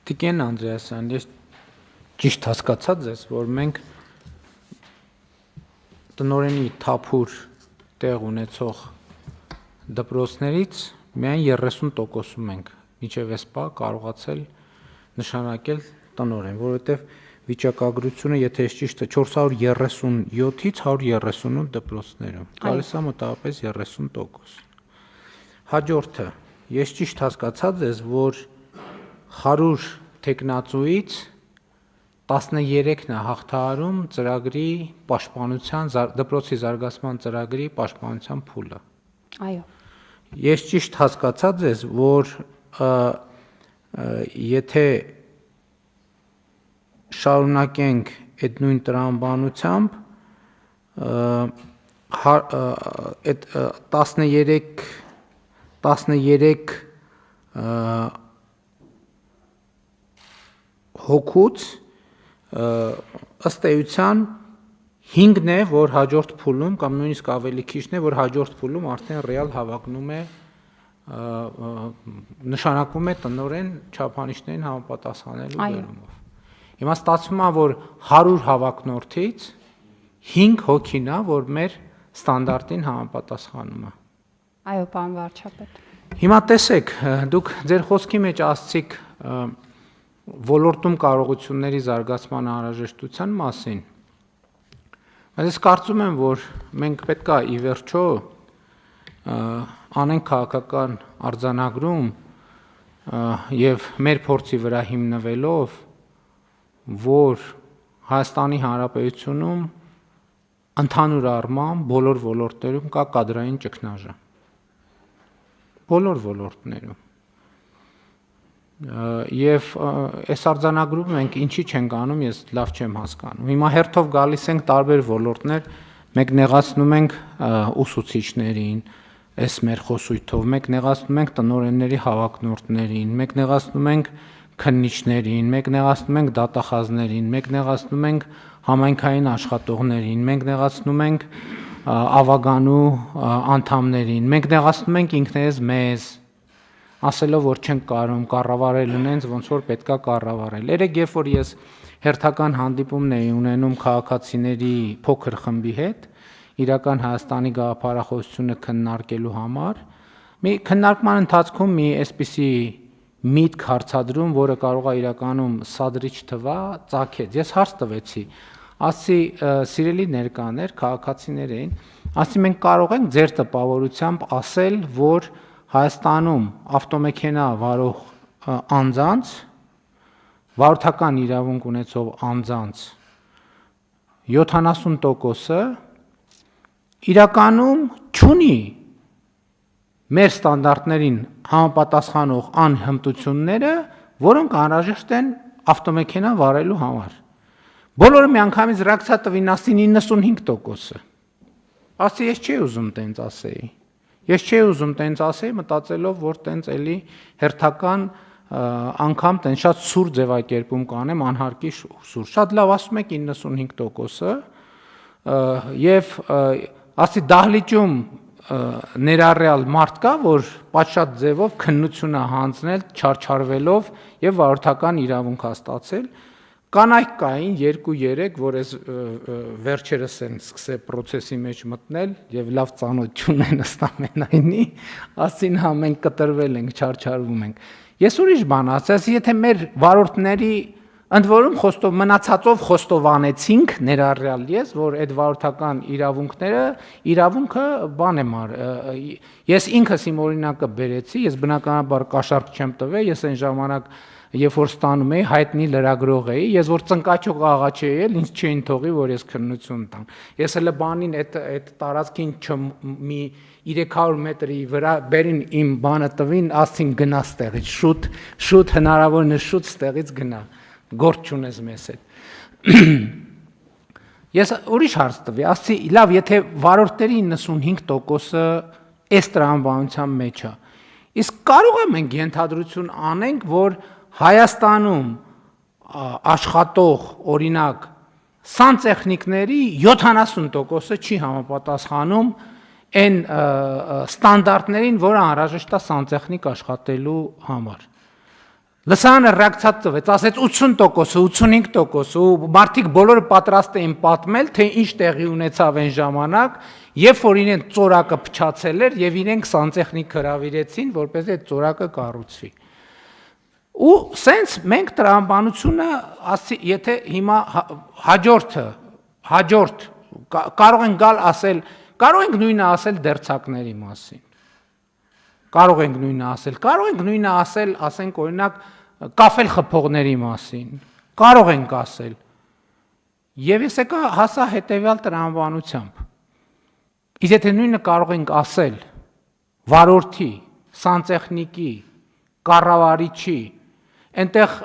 Տիկին Անդրեասյան, ես ճիշտ հասկացա ձեզ, որ մենք տնօրենի թափուր տեղ ունեցող դպրոցներից միայն 30%-ում ենք մինչև այսպա կարողացել նշանակել տնօրեն, որովհետև վիճակագրությունը, եթե ես ճիշտ է, 437-ից 138 դպրոցներում, գալիս է մոտավորապես 30%։ Հաջորդը, ես ճիշտ հասկացա ձեզ, որ 100 թեկնածուից 13-ն է հաղթահարում ծրագրի պաշտպանության, դպրոցի զարգացման ծրագրի պաշտպանության փուլը։ Այո։ Ես ճիշտ հասկացա ձեզ, որ եթե շարունակենք այդ նույն տրամաբանությամբ, այդ 13 հոգուց ըստ էության 5-ն է, որ հաջորդ փուլում կամ նույնիսկ ավելի քիչն է, որ հաջորդ փուլում արդեն ռեալ հավակնում է, նշանակվում է տնօրեն չափանիշներին համապատասխանելու բերումով։ Հիմա ստացվում է, որ 100 հավակնորդից 5 հոգին է, որ մեր ստանդարտին համապատասխանում է։ Այո, պարոն վարչապետ։ Հիմա տեսեք, դուք ձեր խոսքի մեջ ասացիք ոլորտում կարողությունների զարգացման անհրաժեշտության մասին։ Ես կարծում եմ, որ մենք պետք է ի վերջո անենք քաղաքական արձանագրում եւ մեր փորձի վրա հիմնվելով, որ Հայաստանի Հանրապետությունում ընդհանուր առմամբ բոլոր ոլորտներում կա կադրային ճգնաժամ։ Բոլոր ոլորտներում։ Եվ այս արձանագրումը մենք ինչի չենք անում, ես լավ չեմ հասկանում։ Հիմա հերթով գալիս ենք տարբեր ոլորտներ, մենք նեղացնում ենք ուսուցիչներին, այս մեր խոսույթով, մենք նեղացնում ենք տնօրենների հավակնորդներին, մենք նեղացնում ենք քննիչներին, մենք նեղացնում ենք դատախազներին, մենք նեղացնում ենք համայնքային աշխատողներին, մենք նեղացնում ենք ավագանու անդամներին, մենք նեղացնում ենք ինքներս մեզ, ասելով, որ չենք կարող կառավարել ունենց, ոնց որ պետքա կառավարել։ Երեք երբ որ ես հերթական հանդիպումն էի ունենում քաղաքացիների փոքր խմբի հետ, իրական Հայաստանի գաղափարախոսությունը քննարկելու համար, մի քննարկման ընթացքում մի այսպիսի միտք հարցադրում, որը կարող է իրականում սադրիչ թվա, ծագեց։ Ես հարց տվեցի, ասի սիրելի ներկաներ, քաղաքացիներ էին, ասի մենք կարող ենք ձեր տպավորությամբ ասել, որ Հայաստանում ավտոմեքենա վարող անձանց, վարորդական իրավունք ունեցող անձանց 70%-ը իրականում չունի մեր ստանդարտներին համապատասխանող անհմտությունները, որոնք անհրաժեշտ են ավտոմեքենա վարելու համար։ Բոլորը միանգամից ռեակցիա տվին, ասի 95%-ը։ Ասի ես չի ուզում տենց ասեի։ Ես չի ուզում տենց ասեի, մտածելով, որ տենց էլի հերթական անգամ տենց շատ սուր ձևակերպում կանեմ, անհարկի սուր։ Շատ լավ ասում եք 95%-ը եւ ասի դահլիճում ներառյալ մարդ կա, որ պատշաճ ձևով քննություն է հանձնել, չարչարվելով եւ վարորդական իրավունք է ստացել։ Կանայք կային 2-3, որ այս վերջերս են սկսել process-ի մեջ մտնել եւ լավ ծանոթություն են ըստ ամենայնի, ասին հա մենք կտրվել ենք, չարչարվում ենք։ Ես ուրիշ բան ասացի, եթե մեր վարորդների ընդ որում մնացածով խոստովանեցինք ներառյալ ես, որ այդ վարորդական իրավունքը բան եմ ես ինքս իմ օրինակը բերեցի, ես բնականաբար կաշառք չեմ տվել, ես այն ժամանակ երբ որ ստանում էի, հայտնի լրագրող էի, ես որ ծնկաչող աղաչ էի, ինձ չէին թողի, որ ես քննություն տամ։ Ես հələ բանին այդ տարածքին մի 300 մետրի վրա բերին իմ բանը տվին, ասին գնա ստեղից, շուտ հնարավորինս շուտ ստեղից գնա, գործ չունես մեզ հետ։ Ես ուրիշ հարց տվի, ասի լավ, եթե վարորդների 95%-ը այս տրամաբանության մեջ է, իսկ կարող է մենք ենթադրություն անենք, որ Հայաստանում աշխատող օրինակ սանտեխնիկների 70%-ը չի համապատասխանում այն ստանդարտներին, որը անհրաժեշտ է սանտեխնիկ աշխատելու համար։ Լսանը ռեակցիա տվեց, ասեց 80%, 85% ու մարդիկ բոլորը պատրաստ էին պատմել, թե ինչ տեղի ունեցավ այն ժամանակ, երբ որ իրեն ծորակը փչացել էր եւ իրենք սանտեխնիկ հրավիրեցին, որպեսզի այդ ծորակը կառուցվի։ Ու սենց մենք տրամաբանությունը, եթե հիմա հաջորդ կարող ենք գալ ասել, կարող ենք նույնը ասել դերձակների մասին։ Կարող ենք նույնը ասել, ասենք օրինակ կաֆել խփողների մասին։ Կարող ենք ասել։ Եվ ես եկա հասա հետևյալ տրամաբանությամբ։ Իսկ եթե նույնը կարող ենք ասել վարորդի, սանտեխնիկի, կառավարիչի, այնտեղ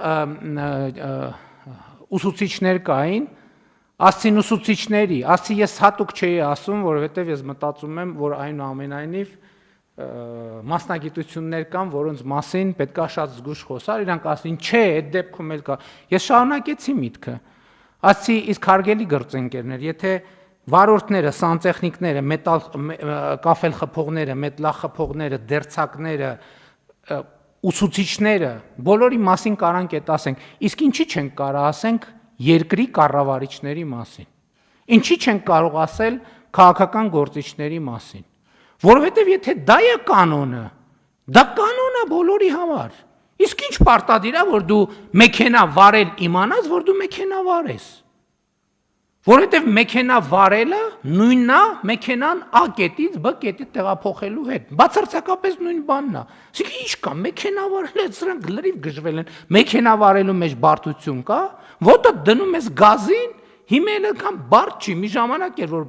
ուսուցիչներ կային, ասցին ուսուցիչների, ասի ես հատուկ չէի ասում, որովհետև ես մտածում եմ, որ այնուամենայնիվ մասնագիտություններ կան, որոնց մասին պետքա շատ զգուշ խոսալ, իրանք ասին, չէ, այդ դեպքում էլ կա։ Ես շարունակեցի միտքը։ Ասի, իսկ հարգելի գործընկերներ, եթե վարորդները, սանտեխնիկները, կաֆել խփողները, մետլա խփողները, դերձակները, ուսուցիչները, բոլորի մասին կարանք այդ ասենք, իսկ ինչի չենք կարող ասենք երկրի կառավարիչների մասին։ Ինչի չենք կարող ասել քաղաքական գործիչների մասին։ Որովհետև եթե դա է կանոնը, դա կանոն է բոլորի համար։ Իսկ ինչ պարտադիր է, որ դու մեքենա վարել իմանաս, որ դու մեքենա վարես։ Որովհետև մեքենա վարելը նույնն է մեքենան A կետից B կետի տեղափոխելու հետ։ Բացարձակապես նույն բանն է։ Իսկ ինչ կա, մեքենա վարելը սրանք լրիվ գժվել են։ Մեքենա վարելու մեջ բարդություն կա, ոտը դնում ես գազին, հիմա էլ կան բարդ չի, մի ժամանակ էր որ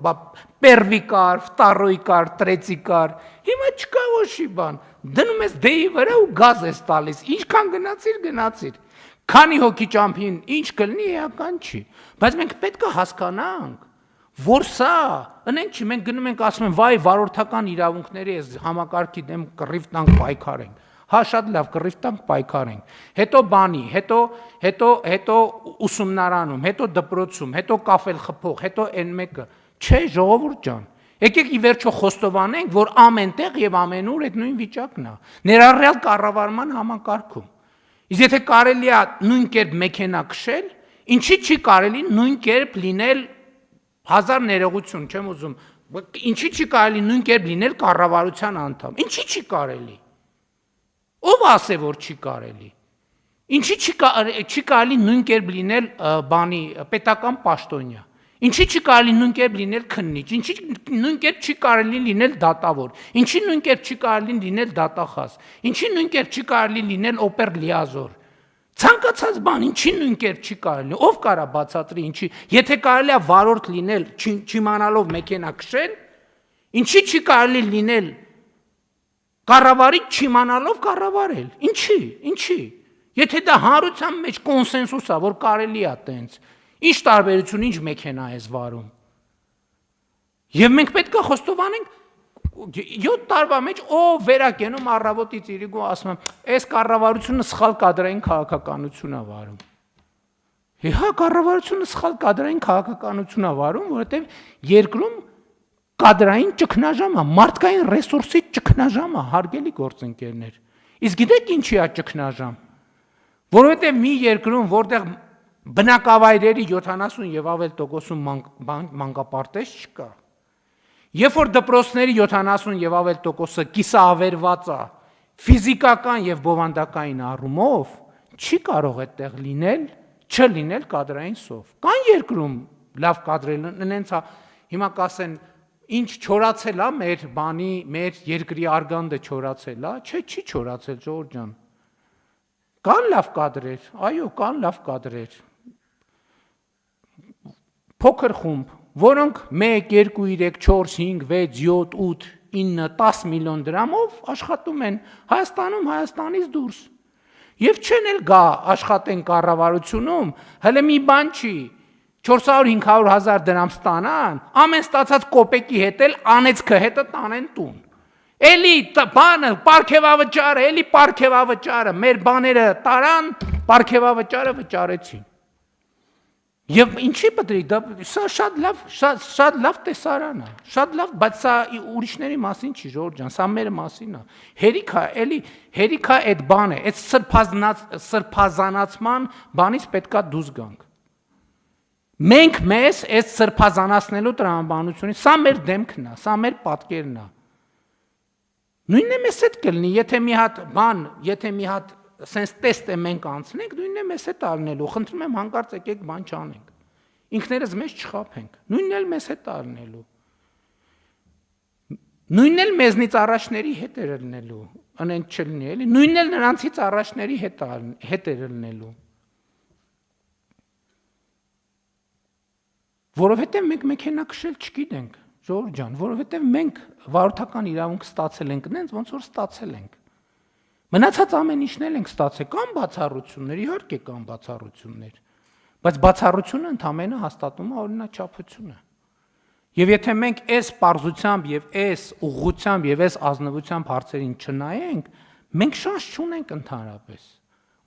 պերվի կար, վտարոյի կար, տրեցի կար, հիմա չկա ոչի բան, դնում ես դեի վրա ու գազ ես տալիս, ինչքան գնացիր, քանի հոգի ճամփին ինչ կլինի էական չի, բայց մենք պետք է հասկանանք, որ սա, ընենք չի, մենք գնում ենք ասում են, վայ վարորդական իրավունքների ես համակարգի դեմ կռիվ տանք պայքարենք, հա շատ լավ կռիվ տանք պայքարենք, հետո բանի, հետո ուսումնարանում, հետո դպրոցում, հետո կաֆել խփող, հետո այն մեկը, չէ ժողովուրդ ջան, եկեք ի վերջո խոստովանենք, որ ամենտեղ եւ ամենուր այդ նույն վիճակն է, ներառյալ կառավարման համակարգում։ Իսկ եթե կարելի է նույն կերպ մեքենա քշել, ինչի չի կարելի նույն կերպ լինել հազար ներողություն, չեմ ուզում, ինչի չի կարելի նույն կերպ լինել կառավարության անդամ, ինչի չի կարելի։ Ով ասե որ չի կարելի։ Ինչի չի կարելի նույն կերպ լինել բանի պետական պաշտոնյա։ Ինչի չի կարելի նույն կերպ լինել քննիչ, ինչի նույն կերպ չի կարելի լինել դատավոր, ինչի նույն կերպ չի կարելի լինել դատախազ, ինչի նույն կերպ չի կարելի լինել օպեր լիազոր։ Ցանկացած բան, ինչի նույն կերպ չի կարելի, ով կարա բացատրի ինչի, եթե կարելի է վարորդ լինել, չիմանալով մեքենա քշել, ինչի չի կարելի լինել կառավարիչ չիմանալով կառավարել, ինչի, եթե դա հանրության մեջ կոնսենսուս է, որ կարելի է տենց, ինչ տարբերություն, ինչ մեքենա ես վարում։ Եվ մենք պետք է խոստովանենք 7 տարվա մեջ ով վերակենում առավոտից իրիկու ասում եմ, այս կառավարությունը սխալ կադրային քաղաքականություն է վարում։ Հա, կառավարությունը սխալ կադրային քաղաքականություն է վարում, որովհետև երկրում կադրային ճգնաժամ է, մարդկային ռեսուրսի ճգնաժամ է, հարգելի գործընկերներ։ Իսկ գիտեք ինչի է ճգնաժամ։ Որովհետև մի երկրում, որտեղ բնակավայրերի 70 եւ ավել տոկոսում մանկապարտեզ չկա։ Երբ որ դպրոցների 70 եւ ավել տոկոսը կիսաավերված է ֆիզիկական եւ բովանդակային առումով, չի կարող այդտեղ չլինել կադրային սով։ Կան երկրում լավ կադրել, նենց է, հիմա կասեն, ինչ չորացել է մեր երկրի արգանդը չորացել է, չէ, չի չորացել, ժողովուրդ ջան։ Կան լավ կադրեր, այո, կան լավ կադրեր։ Փոքր խումբ, որոնք 1, 2, 3, 4, 5, 6, 7, 8, 9, 10 միլիոն դրամով աշխատում են Հայաստանում, Հայաստանից դուրս։ Եվ չեն էլ գա աշխատեն կառավարությունում, հələ մի բան չի, 400-500 հազար դրամ ստանան, ամեն ստացած կոպեկի հետ էլ անեցքը հետը տանեն տուն։ Էլի բանը, պարգևավճարը, էլի պարգևավճարը, մեր բաները տարան, պարգևավճարը վճարեցին։ Եվ ինչի պետք է դա սա շատ լավ տեսարան է, շատ լավ, բայց սա ուրիշների մասին չի, Ժորժ ջան, սա մեր մասին է։ Հերիքա այդ բանը, այդ սրբազանացման բանից պետքա դուրս գանք։ Մենք մեզ այդ սրբազանացնելու տրամաբանությունից, սա մեր դեմքն է, սա մեր պատկերն է։ Նույնն է մեզ հետ կլինի, եթե մի հատ sense test է մենք անցնենք, նույնն է մեզ հետ արնելու, խնդրում եմ հանկարծ եկեք բան չանենք։ Ինքներս մեզ չխաբենք, նույնն էլ մեզ հետ արնելու։ Նույնն էլ մեզնից առաջների հետ է լինելու, անենք չլինի, էլի, նույնն էլ նրանցից առաջների հետ է լինելու։ Որովհետև մենք մեքենա քշել չգիտենք, Ժորժ ջան, որովհետև մենք վարորդական իրավունք ստացել ենք, նենց ոնց որ ստացել ենք։ Մնացած ամեն ինչն էլ ենք ստացել, կան բացառություններ, իհարկե կան բացառություններ, բայց բացառությունը ընդհանրապես հաստատում է օրինաչափությունը։ Եվ եթե մենք այս պարզությամբ եւ այս ուղղությամբ եւ այս ազնվությամբ հարցերին չնայենք, մենք շանս չունենք ընդհանրապես։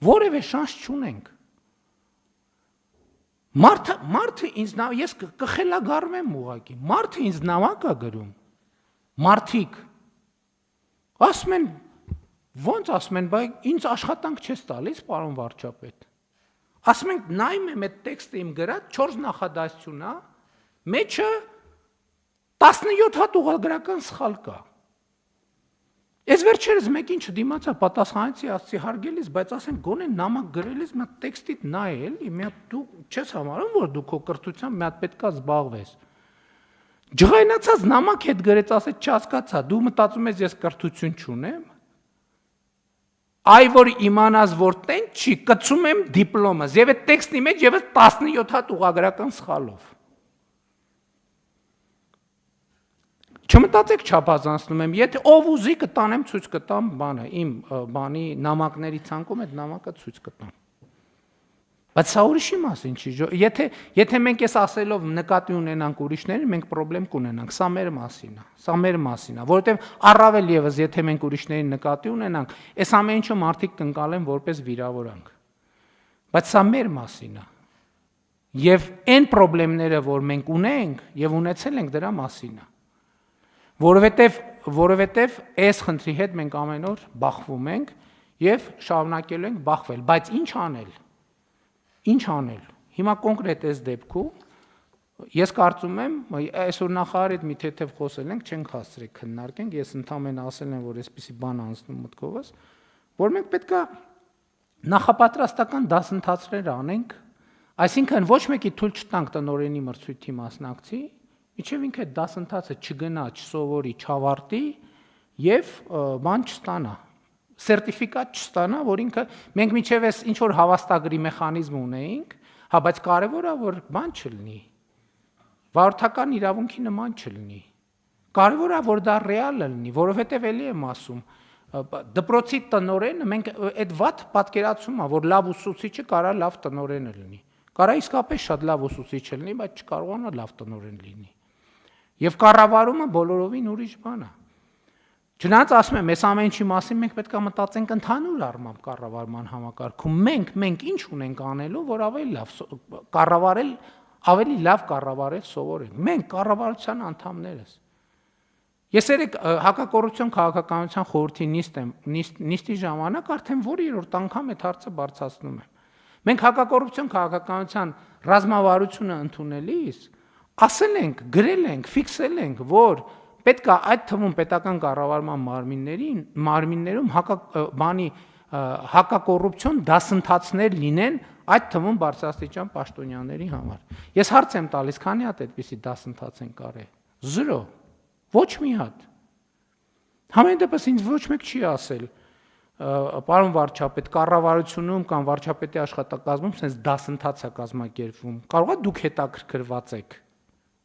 Որևէ շանս չունենք։ Մարդը ինձ ես կխելագարվեմ ուղղակի։ Մարդը ինձ նամակ է գրում։ Մարդիկ ասում են ոնց ասում են, բայց ինձ աշխատանք չես տալիս, պարոն վարչապետ։ Ասում ենք նայում եմ այդ տեքստը իմ գրած 4 նախադասություն է, մեջը 17 հատ ուղղագրական սխալ կա։ Ես վերջերս մեկին չդիմացա, պատասխանեցի, ասացի հարգելիս, բայց ասենք գոնե նամակ գրելիս մի հատ տեքստիդ նայ էլի, մի հատ դու չես համարում, որ դու քո կրթությամբ մի հատ պետքա զբաղվես։ Ջղայնացած նամակ հետ գրեց, ասեց չհասկացա, դու մտածում ես ես կրթություն չունեմ։ Այ որ իմանաս որ տենց չի, կծում եմ դիպլոմս, եւ այդ տեքստի մեջ եւս 17 հատ ուղղագրական սխալով։ Չմտածեք չափազանցնում եմ, եթե ով ուզի կտանեմ ցույց կտամ բանը, իմ բանի նամակների ցանկում այդ նամակը ցույց կտամ։ Բայց սա ուրիշի մասին չի, եթե մենք այս ասելով նկատի ունենանք ուրիշներին, մենք խնդրեմ կունենանք, սա մեր մասին է, որովհետև առավել եւս եթե մենք ուրիշներին նկատի ունենանք, այս ամեն ինչը մարդիկ կընկալեն որպես վիրավորանք։ Բայց սա մեր մասին է։ Եվ այն խնդիրները, որ մենք ունենք եւ ունեցել ենք, դրա մասին է։ Որովհետև այս խնդրի հետ մենք ամեն օր բախվում ենք եւ շարունակելու ենք բախվել, բայց ինչ անել։ Ինչ անել։ Հիմա կոնկրետ այս դեպքում ես կարծում եմ, այսօր նախարարի հետ մի թեթև խոսել ենք, չենք հասցրել քննարկենք, ես ընդհանրապես ասել եմ, որ այսպիսի բան անցնում մտքովս, որ մենք պետքա նախապատրաստական դասընթացներ անենք, այսինքն ոչ մեկի թույլ չտանք տնօրենի մրցույթի մասնակցի, միջև ինքը դասընթացը չգնա, չսովորի, չավարտի եւ բան չստանա, սերտիֆիկատ չստանա, որ ինքը մենք միջև էս ինչ որ հավաստագրի մեխանիզմ ունեինք, հա, բայց կարևորը որ բան չլինի, վարորդական իրավունքի նման չլինի, կարևորը որ դա ռեալ լինի, որովհետեւ էլի եմ ասում, դպրոցի տնօրենը մենք այդ վատ պատկերացում է, որ լավ ուսուցիչը կարա լավ տնօրենը լինի, կարա իսկապես շատ լավ ուսուցիչ լինի, բայց չկարողանա լավ տնօրեն լինի, եւ կառավարումը բոլորովին ուրիշ բան է։ Չնայած ասում եմ, այս ամեն ինչի մասին մենք պետք է մտածենք ընդհանուր առմամբ կառավարման համակարգում։ Մենք ինչ ունենք անելու, որ ավելի լավ կառավարել սովորենք։ Մենք կառավարության անդամներս։ Ես երեք հակակոռուպցիոն քաղաքականության խորհրդի նիստի ժամանակ արդեն որ երրորդ անգամ այդ հարցը բարձրացնում եմ։ Մենք հակակոռուպցիոն քաղաքականության ռազմավարությունը ընդունելիս ասել ենք, գրել ենք, ֆիքսել ենք, որ պետք է այդ թվում պետական կառավարման մարմիններում հակակոռուպցիոն դասընթացներ լինեն, այդ թվում բարձրաստիճան պաշտոնյաների համար։ Ես հարց եմ տալիս, քանի հատ այդպիսի դասընթաց են կարել։ 0, ոչ մի հատ։ Համեն դեպս ինձ ոչ մեկ չի ասել, պարոն վարչապետ, կառավարությունում կամ վարչապետի աշխատակազմում sense դասընթաց է կազմակերպվում։ Կարող է դուք հետաքրքրված եք։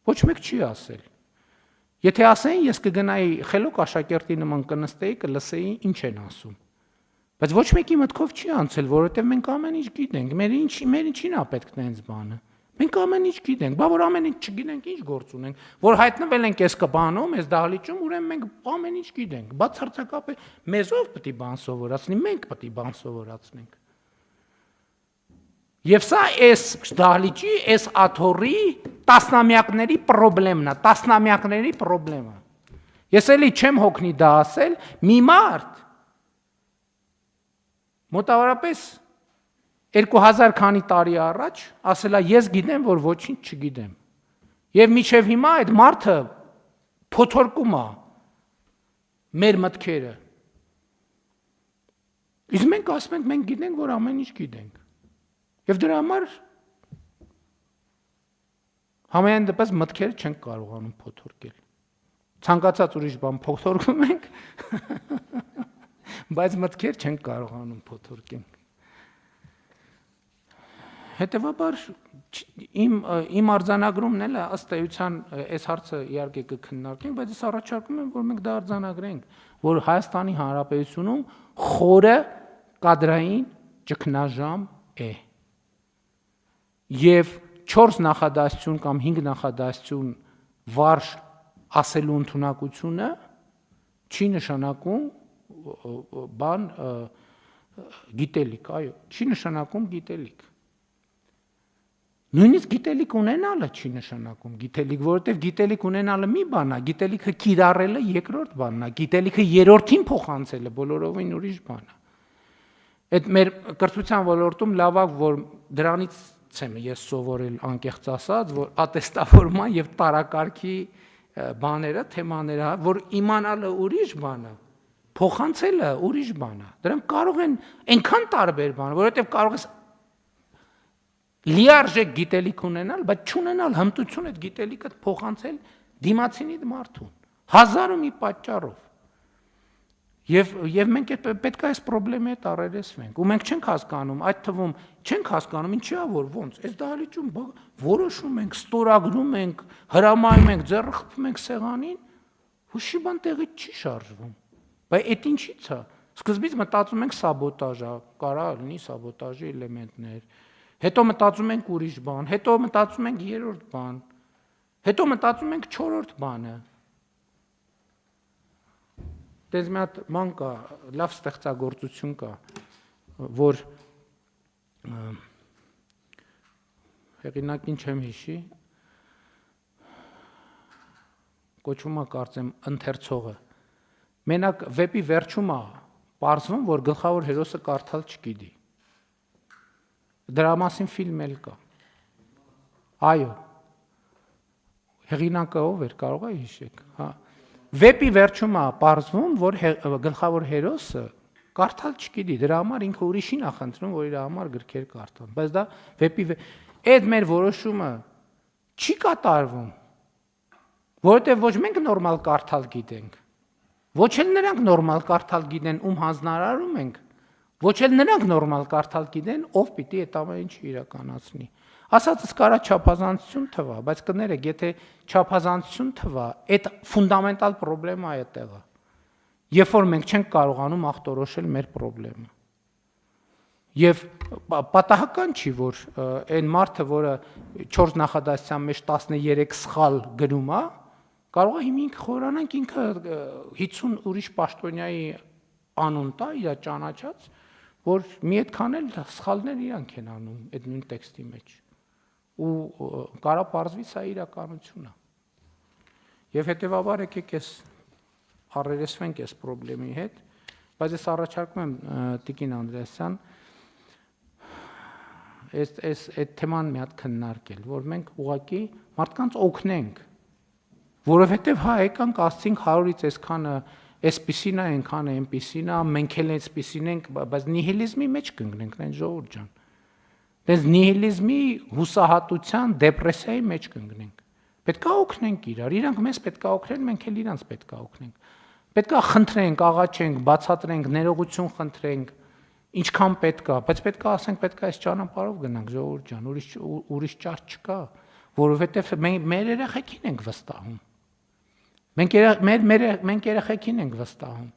Ոչ մեկ չի ասել։ Եթե ասեին, ես կգնայի խելոք աշակերտի նման կնստեի, կլսեի ինչ են ասում։ Բայց ոչ մեկի մտքով չի անցել, որովհետև մենք ամեն ինչ գիտենք, մեր ինչին է պետք տենց բանը։ Մենք ամեն ինչ գիտենք, բա որ ամեն ինչ չգիտենք, ինչ գործ ունենք, որ հայտնվել ենք այս կբանում, այս դահլիճում, ուրեմն մենք ամեն ինչ գիտենք, բացարձակապես մեզով պետք է բան սովորացնի, մենք պետք է բան սովորացնենք։ Եվ սա այս դահլիճի, այս աթոռի տասնամյակների խնդիրն է, տասնամյակների խնդիրը։ Ես էլի չեմ հոգնի դա ասել, մի մարդ մոտավորապես 2000 քանի տարի առաջ ասելա ես գիտեմ, որ ոչինչ չգիտեմ։ Եվ մինչև հիմա այդ մարդը փոթորկում է մեր մտքերը։ Իսկ մենք ասում ենք, մենք գիտենք, որ ամեն ինչ գիտենք։ Եվ դրա համար համենայն դեպս մտքերը չենք կարողանում փոթորկել։ Ցանկացած ուրիշ բան փոթորկում ենք, բայց մտքեր չենք կարողանում փոթորկել։ Հետևաբար իմ արձանագրումն էլ ըստ էության այս հարցը իհարկե կքննարկենք, բայց ես առաջարկում եմ, որ մենք դա արձանագրենք, որ Հայաստանի Հանրապետությունում խորը կադրային ճգնաժամ է։ Եվ 4 նախադասություն կամ 5 նախադասություն վարժ ասելու ընդունակությունը չի նշանակում բան գիտելիք, այո, չի նշանակում գիտելիք։ Նույնիսկ գիտելիք ունենալը չի նշանակում գիտելիք, որովհետև գիտելիք ունենալը մի բան է, գիտելիքը կիրառելը երկրորդ բանն է, գիտելիքը երրորդին փոխանցելը բոլորովին ուրիշ բան է։ Այդ մեր կրթության ոլորտում լավ է, որ դրանից եմ ես սովորել անկեղծ ասած, որ ատեստավորման եւ տարակարգի բաները, թեմաները, որ իմանալը ուրիշ բան է, փոխանցելը ուրիշ բան է։ Դրանք կարող են այնքան տարբեր բան, որովհետև կարող ես լիարժեք գիտելիք ունենալ, բայց չունենալ հմտություն այդ գիտելիքը փոխանցել դիմացինի մարդուն, հազար ու մի պատճառով։ Եվ մենք պետք է այս խնդրի հետ առերեսվենք, ու մենք չենք հասկանում, այդ թվում չենք հասկանում, ինչի է որ ոնց, այս դահլիճում որոշում ենք, ստորագրում ենք, հրամայում ենք, ձեռը խփում ենք սեղանին, հուշի բան տեղից չի շարժվում։ Բայց այդ ինչի՞ց է։ Սկզբից մտածում ենք սաբոտաժ է, կարող լինի սաբոտաժի էլեմենտներ, հետո մտածում ենք ուրիշ բան, հետո մտածում ենք երրորդ բան, հետո մտածում ենք չորրորդ բանը։ Դες մի հատ ման կա, լավ ստեղծագործություն կա, որ հեղինակին չեմ հիշի, կոչվում է կարծեմ ընթերցողը։ Մենակ վեպի վերջում է պարզվում, որ գլխավոր հերոսը կարդալ չգիտի։ Դրա մասին ֆիլմ էլ կա։ Այո։ Հեղինակը ով էր, կարող է հիշեք, հա։ Վեպի վերջում է պարզվում, որ գլխավոր հերոսը կարդալ չգիտի, դրա համար ինքը ուրիշին է խնդրում, որ իր համար գրքեր կարդան, բայց դա վեպի այդ մեր որոշումը չի կատարվում, որովհետև ոչ մենք նորմալ կարդալ գիտենք, ոչ էլ նրանք նորմալ կարդալ գիտեն, ում հանձնարարում ենք, ոչ էլ նրանք նորմալ կարդալ գիտեն, ով պիտի այդ ամեն ինչը իրականացնի։ Ասածս կարա չափազանցություն թվա, բայց կներեք, եթե չափազանցություն թվա, այդ ֆունդամենտալ խնդրեմա է այդտեղը։ Երբ որ մենք չենք կարողանում ախտորոշել մեր խնդրեմը։ Եվ պատահական չի, որ այն մարդը, որը 4 նախադասության մեջ 13 սխալ գրում է, կարող է հիմա խորանանք ինքը 50 ուրիշ պաշտոնյայի անուն տա, իր ճանաչած, որ մի այդքան էլ սխալներ իրանք են անում այդ նույն տեքստի մեջ։ Ու կարա պարզվի սա իրականություն է։ Եվ հետևաբար եկեք ես առերեսվենք այս խնդրի հետ, բայց ես առաջարկում եմ Տիկին Անդրեասյան այդ թեման մի հատ քննարկել, որ մենք ուղղակի մարդկանց օգնենք, որովհետև հա եկանք ասցինք 100-ից այսքանը այսպիսին է, այնքան է, այնպիսին է, մենք էլ այսպիսին ենք, բայց նիհիլիզմի մեջ կընկնենք, այն ժողովուրդ ջան։ Դες նիհիլիզմի հուսահատության, դեպրեսիայի մեջ կընկնենք։ Պետք է օգնենք իրար, իրանք մեզ պետք է օգնեն, մենք էլ իրանց պետք է օգնենք։ Պետք է խնդրենք, աղաչենք, բացատրենք, ներողություն խնդրենք, ինչքան պետք է, բայց պետք է ասենք, պետք է այս ճանապարհով գնանք, ժողովուրդ ջան, ուրիշ ճար չկա, որովհետև մեր երեխեքին ենք վստահում։ Մենք երեխեքին ենք վստահում։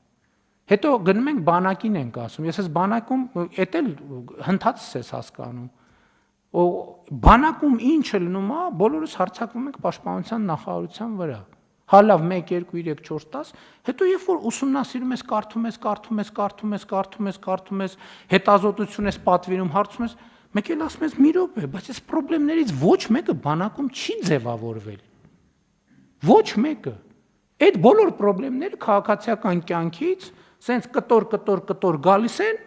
Հետո գնում ենք բանակին ենք ասում, ես ես բանակում էդ էլ հնդածս ես հասկանում։ Բանակում ինչը լինում է, բոլորս հարձակվում ենք պաշտպանության նախարարության վրա։ Հա լավ 1 2 3 4 10, հետո երբ որ ուսումնասիրում ես, կարդում ես, հետազոտություն ես պատվիրում, հարցում ես, Մեկ էլ ասում ես մի րոպե, բայց այս խնդիրներից ոչ մեկը բանակում չի ձևավորվել։ Ոչ մեկը։ Այդ բոլոր խնդիրները քաղաքացիական կյանքից սենց կտոր գալիս են,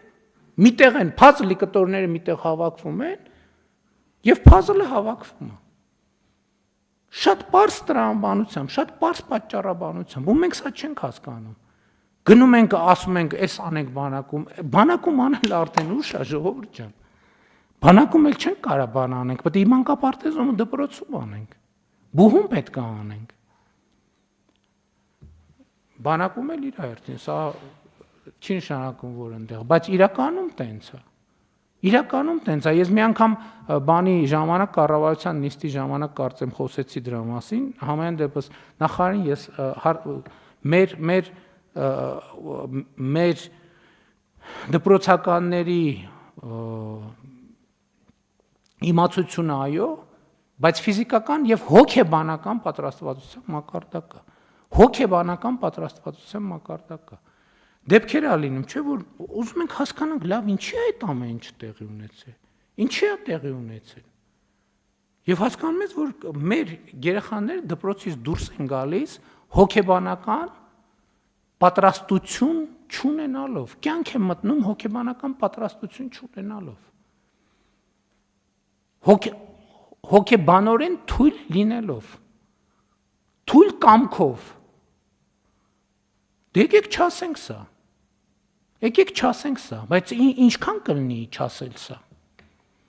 միտեղ են փազլի կտորները միտեղ հավաքվում են եւ փազլը հավաքվում է։ Շատ པարզ տրամաբանությամբ, շատ པարզ պատճառաբանությամբ, ու մենք սա չենք հասկանում։ Գնում ենք, ասում ենք, այս անենք բանակում անել արդեն ուշ է, ժողովուրդ ջան։ Բանակում էլ չենք կարող բան անենք, պետք է մանկապարտեզում ու դպրոցում անենք։ Բուհում պետք է անենք։ Բանակում էլ իր հերթին, սա չի նշանակում, որ այնտեղ, բայց իրականում տենց է։ Իրականում տենց է, ես մի անգամ բանի ժամանակ կառավարության նիստի ժամանակ կարծեմ խոսեցի դրա մասին, համենայն դեպս նախարարին ես մեր դպրոցականների իմացությունը այո, բայց ֆիզիկական եւ հոգեբանական պատրաստվածության մակարդակը, հոգեբանական պատրաստվածության մակարդակը։ Դեպքեր է լինում, չէ՞ որ ուզում ենք հասկանանք, լավ, ինչի է այդ ամեն ինչը տեղի ունեցել։ Ինչի է տեղի ունեցել։ Եվ հասկանում ես, որ մեր երեխաները դպրոցից դուրս են գալիս հոգեբանական պատրաստություն չունենալով, կյանք են մտնում հոգեբանական պատրաստություն չունենալով։ Հոգեբանորեն թույլ լինելով, թույլ կամքով։ Դե եկեք չասենք սա։ Եկեք չասենք սա, բայց ինչքան կլինի չասել սա։